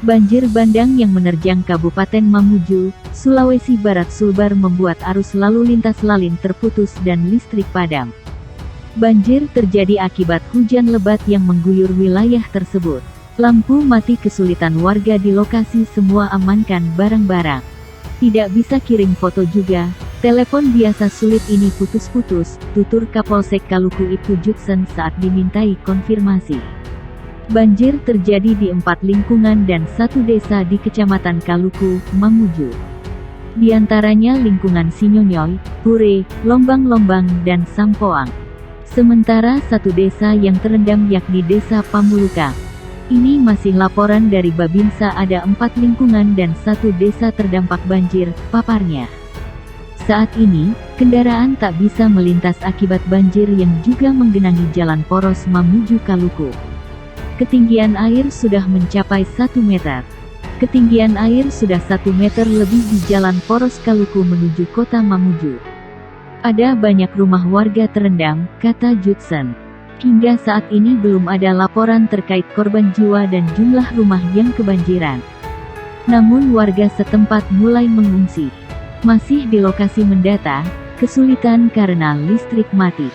Banjir bandang yang menerjang Kabupaten Mamuju, Sulawesi Barat Sulbar membuat arus lalu lintas Lalin terputus dan listrik padam. Banjir terjadi akibat hujan lebat yang mengguyur wilayah tersebut. Lampu mati, kesulitan warga di lokasi, semua amankan barang-barang. Tidak bisa kirim foto juga, telepon biasa sulit ini putus-putus, tutur Kapolsek Kaluku Ibtu Judson saat dimintai konfirmasi. Banjir terjadi di 4 lingkungan dan 1 desa di Kecamatan Kaluku, Mamuju. Di antaranya lingkungan Sinyonyoy, Pure, Lombang-Lombang, dan Sampoang. Sementara 1 desa yang terendam yakni Desa Pamulukang. Ini masih laporan dari Babinsa, ada 4 lingkungan dan 1 desa terdampak banjir, paparnya. Saat ini, kendaraan tak bisa melintas akibat banjir yang juga menggenangi jalan poros Mamuju Kaluku. Ketinggian air sudah mencapai 1 meter. Ketinggian air sudah 1 meter lebih di jalan poros Kaluku menuju kota Mamuju. Ada banyak rumah warga terendam, kata Judson. Hingga saat ini belum ada laporan terkait korban jiwa dan jumlah rumah yang kebanjiran. Namun warga setempat mulai mengungsi. Masih di lokasi mendata, kesulitan karena listrik mati.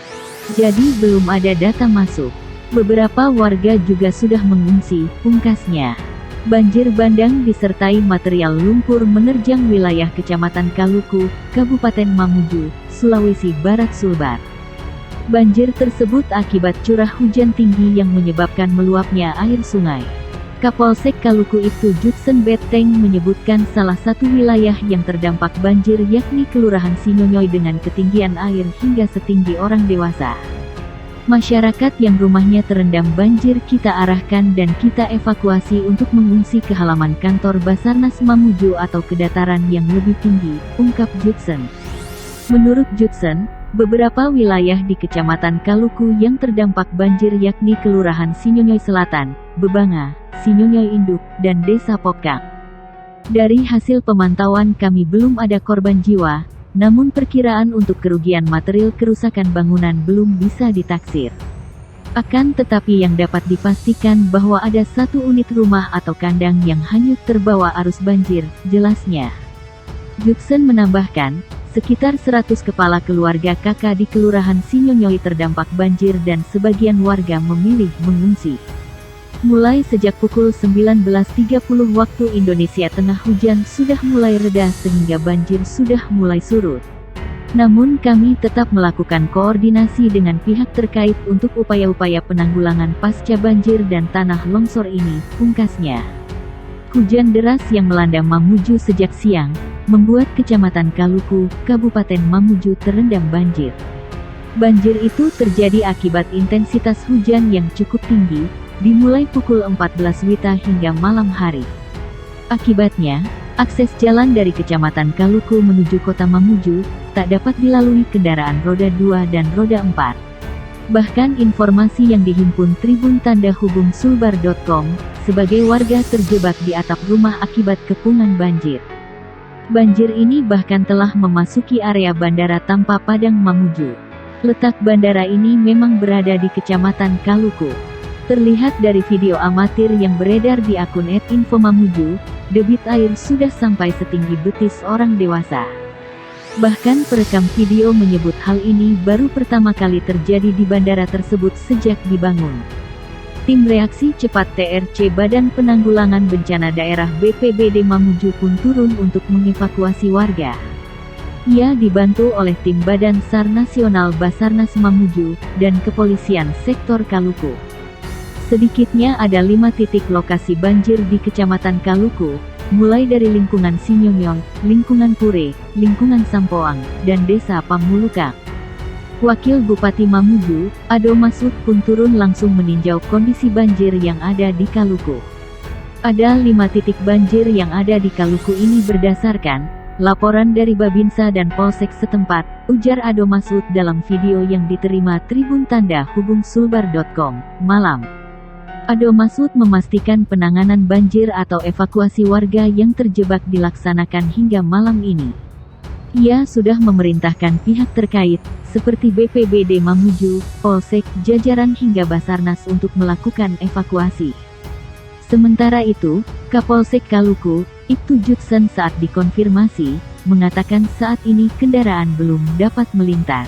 Jadi belum ada data masuk. Beberapa warga juga sudah mengungsi, pungkasnya. Banjir bandang disertai material lumpur menerjang wilayah Kecamatan Kaluku, Kabupaten Mamuju, Sulawesi Barat Sulbar. Banjir tersebut akibat curah hujan tinggi yang menyebabkan meluapnya air sungai. Kapolsek Kaluku Ibtu Judson Beteng menyebutkan salah satu wilayah yang terdampak banjir yakni Kelurahan Sinyonyoy dengan ketinggian air hingga setinggi orang dewasa. Masyarakat yang rumahnya terendam banjir kita arahkan dan kita evakuasi untuk mengungsi ke halaman kantor Basarnas Mamuju atau ke dataran yang lebih tinggi, ungkap Judson. Menurut Judson, beberapa wilayah di Kecamatan Kaluku yang terdampak banjir yakni Kelurahan Sinyonyoy Selatan, Bebanga, Sinyonyoy Induk, dan Desa Pokang. Dari hasil pemantauan kami belum ada korban jiwa, namun perkiraan untuk kerugian material kerusakan bangunan belum bisa ditaksir. Akan tetapi yang dapat dipastikan bahwa ada 1 unit rumah atau kandang yang hanyut terbawa arus banjir, jelasnya. Judson menambahkan, sekitar 100 kepala keluarga KK di Kelurahan Sinyonyoy terdampak banjir dan sebagian warga memilih mengungsi. Mulai sejak pukul 19.30 waktu Indonesia Tengah hujan sudah mulai reda sehingga banjir sudah mulai surut. Namun kami tetap melakukan koordinasi dengan pihak terkait untuk upaya-upaya penanggulangan pasca banjir dan tanah longsor ini, pungkasnya. Hujan deras yang melanda Mamuju sejak siang, membuat Kecamatan Kaluku, Kabupaten Mamuju terendam banjir. Banjir itu terjadi akibat intensitas hujan yang cukup tinggi, dimulai pukul 14 WITA hingga malam hari. Akibatnya, akses jalan dari Kecamatan Kaluku menuju kota Mamuju, tak dapat dilalui kendaraan roda 2 dan roda 4. Bahkan informasi yang dihimpun Tribun Tanda Hubung Sulbar.com, sebagai warga terjebak di atap rumah akibat kepungan banjir. Banjir ini bahkan telah memasuki area Bandara Tampa Padang Mamuju. Letak bandara ini memang berada di Kecamatan Kaluku. Terlihat dari video amatir yang beredar di akun @infomamuju, debit air sudah sampai setinggi betis orang dewasa. Bahkan perekam video menyebut hal ini baru pertama kali terjadi di bandara tersebut sejak dibangun. Tim Reaksi Cepat TRC Badan Penanggulangan Bencana Daerah BPBD Mamuju pun turun untuk mengevakuasi warga. Ia dibantu oleh tim Badan SAR Nasional Basarnas Mamuju, dan Kepolisian Sektor Kaluku. Sedikitnya ada 5 titik lokasi banjir di Kecamatan Kaluku, mulai dari lingkungan Sinyonyoy, lingkungan Pure, lingkungan Sampoang, dan Desa Pamulukang. Wakil Bupati Mamuju, Ado Masud pun turun langsung meninjau kondisi banjir yang ada di Kaluku. Ada 5 titik banjir yang ada di Kaluku ini berdasarkan laporan dari Babinsa dan Polsek setempat, ujar Ado Masud dalam video yang diterima Tribun Tanda Hubung Sulbar.com, malam. Ado Masud memastikan penanganan banjir atau evakuasi warga yang terjebak dilaksanakan hingga malam ini. Ia sudah memerintahkan pihak terkait, seperti BPBD Mamuju, Polsek, jajaran hingga Basarnas untuk melakukan evakuasi. Sementara itu, Kapolsek Kaluku, Ibtu Jutsen saat dikonfirmasi, mengatakan saat ini kendaraan belum dapat melintas.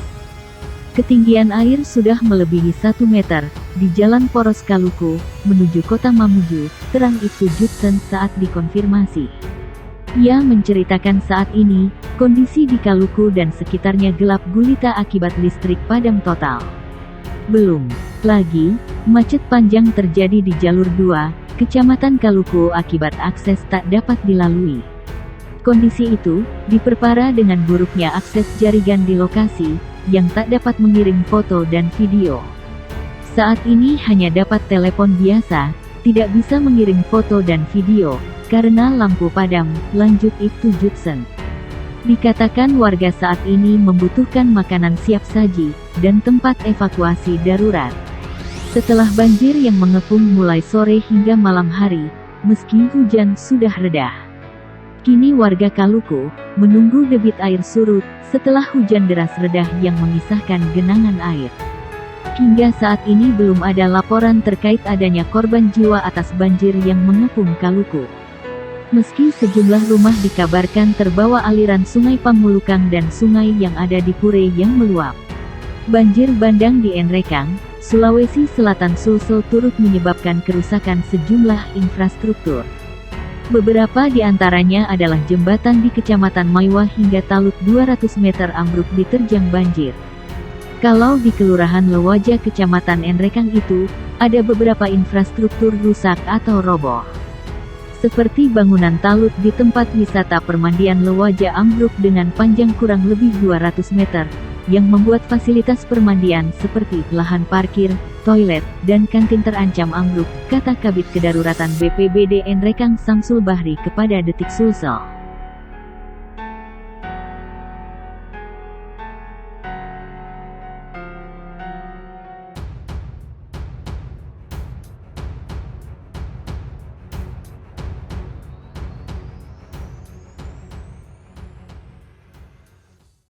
Ketinggian air sudah melebihi 1 meter, di Jalan Poros Kaluku, menuju Kota Mamuju, terang Ibtu Jutsen saat dikonfirmasi. Ia menceritakan saat ini, kondisi di Kaluku dan sekitarnya gelap gulita akibat listrik padam total. Belum lagi, macet panjang terjadi di jalur 2, Kecamatan Kaluku akibat akses tak dapat dilalui. Kondisi itu, diperparah dengan buruknya akses jaringan di lokasi, yang tak dapat mengirim foto dan video. Saat ini hanya dapat telepon biasa, tidak bisa mengirim foto dan video, karena lampu padam, lanjut Ibtu Jutsen. Dikatakan warga saat ini membutuhkan makanan siap saji, dan tempat evakuasi darurat. Setelah banjir yang mengepung mulai sore hingga malam hari, meski hujan sudah reda. Kini warga Kaluku, menunggu debit air surut, setelah hujan deras reda yang mengisahkan genangan air. Hingga saat ini belum ada laporan terkait adanya korban jiwa atas banjir yang mengepung Kaluku. Meski sejumlah rumah dikabarkan terbawa aliran sungai Pamulukang dan sungai yang ada di Pure yang meluap. Banjir bandang di Enrekang, Sulawesi Selatan Sulsel turut menyebabkan kerusakan sejumlah infrastruktur. Beberapa di antaranya adalah jembatan di Kecamatan Maiwa hingga Talut 200 meter ambruk diterjang banjir. Kalau di Kelurahan Lewaja Kecamatan Enrekang itu, ada beberapa infrastruktur rusak atau roboh. Seperti bangunan Talut di tempat wisata permandian Lewaja ambruk dengan panjang kurang lebih 200 meter, yang membuat fasilitas permandian seperti lahan parkir, toilet, dan kantin terancam ambruk, kata Kabid Kedaruratan BPBD Enrekang Samsul Bahri kepada Detik Sulsel.